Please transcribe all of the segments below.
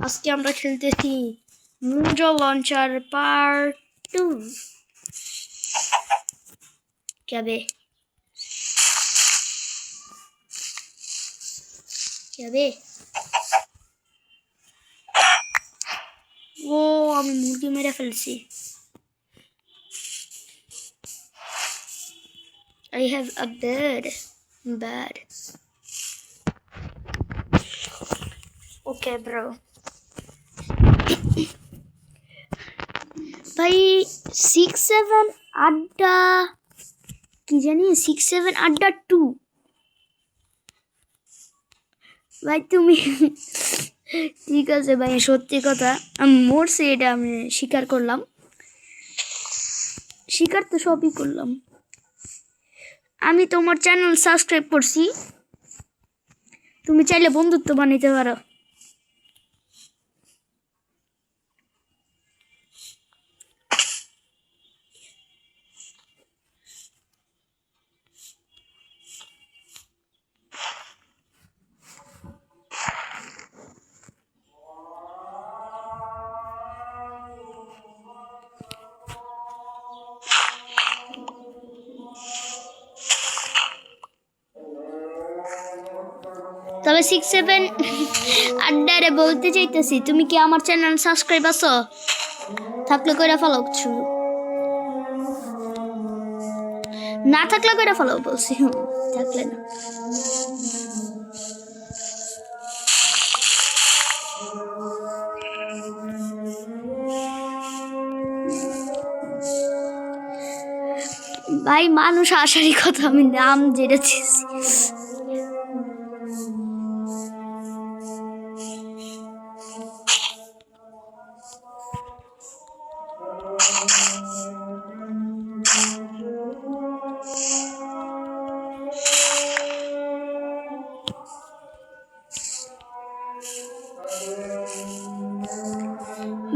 আজকে আমরা খেলতেছি মুজো লঞ্চার পার্ট 2। क्या बे ও আমি মুরগি মেরে ফেলছি। I have a bird. Bad. Okay, bro. भाई 6-7 আড্ডা কি জানি 6-7 আড্ডা 2 ভাই তুমি ঠিক আছে ভাই, সত্যি কথা আমি মরছি, এটা আমি স্বীকার করলাম, স্বীকার তো সবই করলাম। আমি তোমার চ্যানেল সাবস্ক্রাইব করছি, তুমি চাইলে বন্ধুত্ব বানাইতে পারো। তবে 6-7 আড্ডারে বলতে চাইতেছি, তুমি কি আমার চ্যানেল সাবস্ক্রাইব আছো? থাকলে কইরা ফলো করছো, না থাকলে কইরা ফলো বলছি, থাকলে না। ভাই মানুষ আসারই কথা, আমি নাম জেনেছি।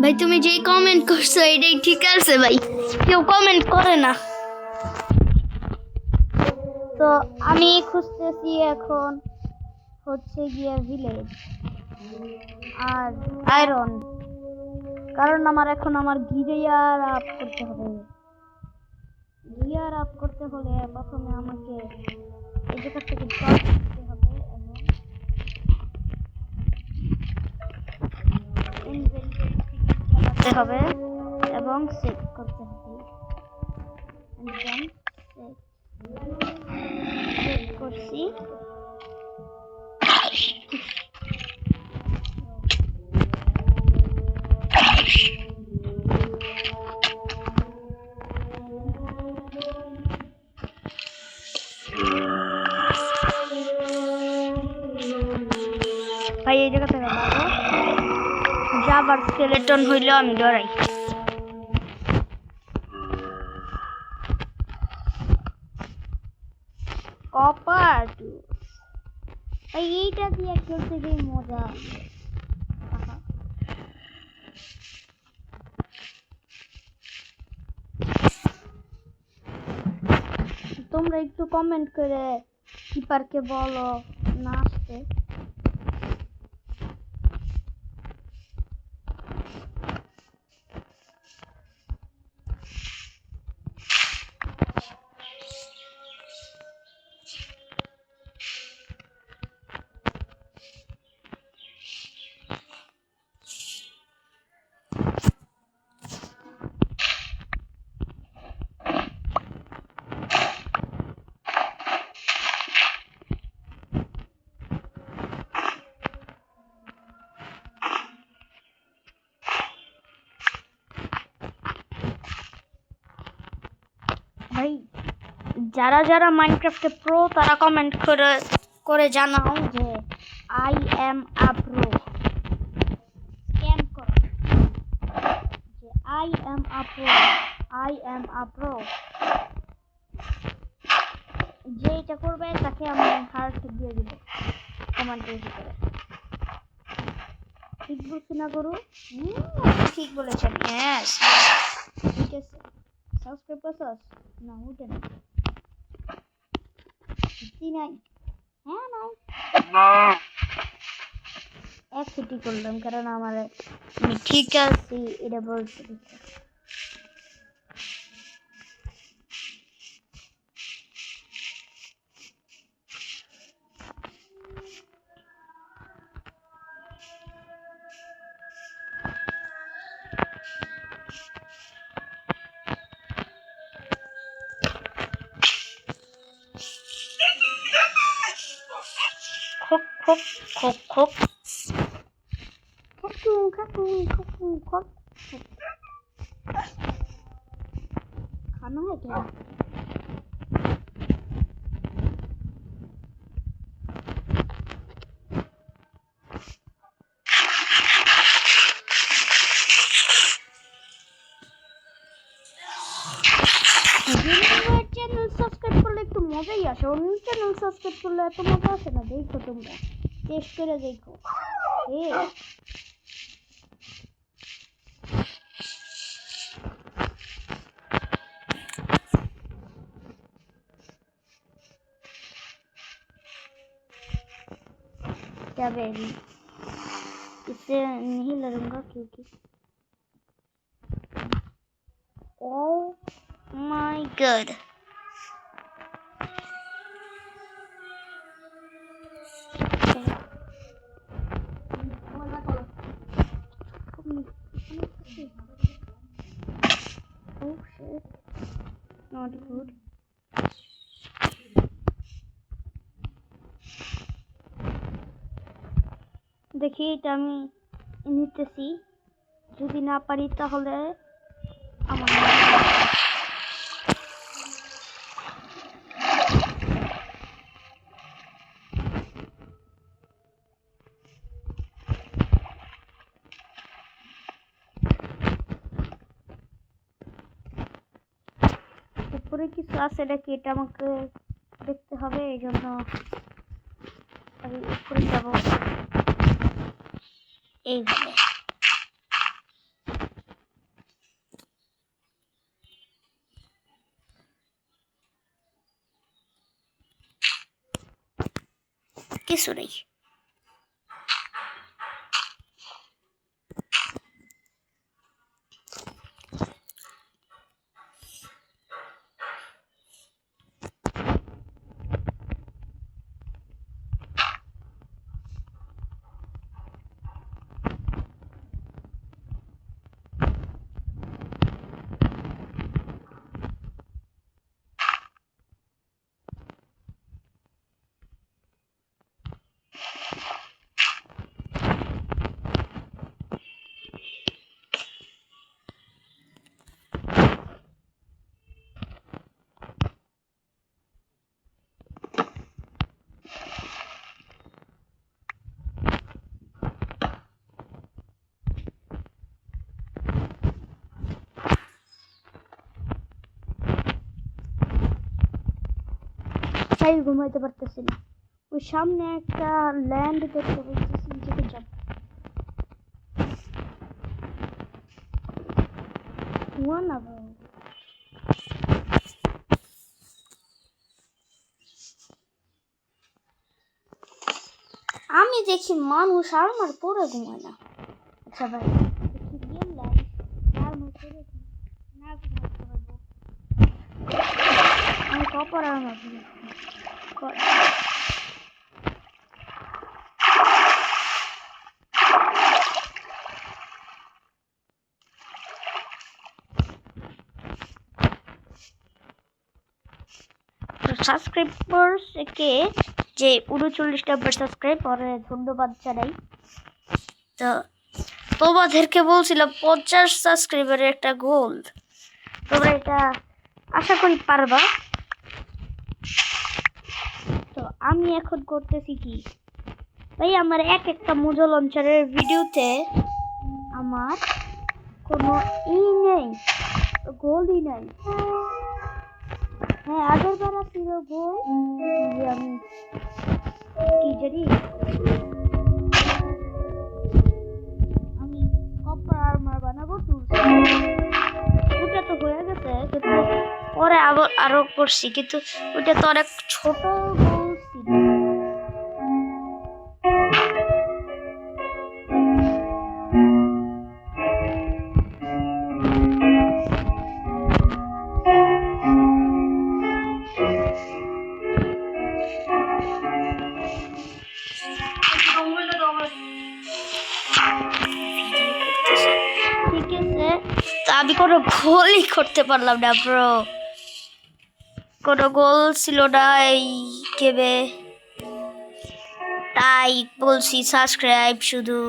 ভাই তুমি যেই কমেন্ট করছো এটাই ঠিক আছে ভাই, কেউ কমেন্ট করে না। তো আমি খুঁজতেছি এখন হচ্ছে গিয়ে ভিলেজ আর আয়রন, কারণ আমার এখন আমার গিয়ার আপ করতে হবে। গিয়ার আপ করতে হলে প্রথমে আমাকে এই জায়গা থেকে জব করতে হবে এবং ইনভেন্টরি চালাতে হবে এবং সেভ করতে হবে। সেভ করছি। ভাই এই জায়গা থেকে যাবার স্কেলেটন হইলেও আমি ডরাই। কপার ভাই এইটা দিয়ে খেলতে গিয়ে মজা। তোমরা একটু কমেন্ট করে কিপারকে বলো না আসতে। ভাই যারা যারা মাইনক্রাফটে প্রো তারা কমেন্ট করে জানাও যে I am a pro. Scam করো যে I am a pro, I am a pro. যে এটা করবে তাকে আমি হার্ট দিয়ে দিব কমেন্টের ভিতরে। ঠিক বলছি না গুরু? ঠিক বলেছেন। ইয়েস ঠিক আছে। সাবস্ক্রাইব করছস? না উঠে না, নাই। হ্যাঁ নাই। একটি করলাম কারণ আমার আমি ঠিক আছি এটা বলতে দিচ্ছে। খক খক খক খক খক खाना है क्या? চ্যানেল সাবস্ক্রাইব করলে একটু মজাই আসে, অন্য চ্যানেল সাবস্ক্রাইব করলে এত মজা আসে না। দেখো তোমরা টেস্ট করে দেখো। क्या बेबी इससे नहीं लड़ूंगा क्योंकि oh my God oh shit not good দেখি এটা আমি নিতেছি, যদি না পারি তাহলে আমার উপরে কিছু আছে নাকি এটা আমাকে দেখতে হবে, এই জন্য আমি উপরে যাব এইভাবে। কিছু নেই। তাই ঘুমাইতে পারতেছি না, ওই সামনে একটা ল্যান্ড দেখতে পাচ্ছি, যেতে যাব। ঘুমানা ভাই, আমি দেখি মানুষ আমার পরে ঘুমায় না। আচ্ছা ভাই আমি কপর আমার সাবস্ক্রাইবারকে যে 39টা সাবস্ক্রাইব করে ধন্যবাদ জানাই। তো তোমাদেরকে বলছিলাম 50 সাবস্ক্রাইবারের একটা গোল, তোমরা এটা আশা করি পারবা। তো আমি এখন করতেছি কি ভাই, আমার একটা মোজো লঞ্চারের ভিডিওতে আমার কোনো নেই, গোলই নাই। হ্যাঁ আগের বার ছিল গোল, আমি কি জানি আমি কপার আর্মার বানাবো, ওটা তো হয়ে গেছে, কিন্তু পরে আবার আরো করছি, কিন্তু ওটা তো অনেক ছোট গোল ছিল। ঠিক আছে, তা আমি কোনো গোলই করতে পারলাম না ব্রো, কোনো গোল ছিল না এই গেমে, তাই বলছি সাবস্ক্রাইব শুধু,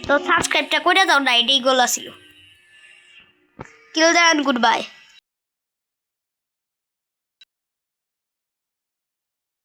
তো সাবস্ক্রাইবটা করে দাও না, এটাই গোল আছিল। কিল দেন, গুড বাই।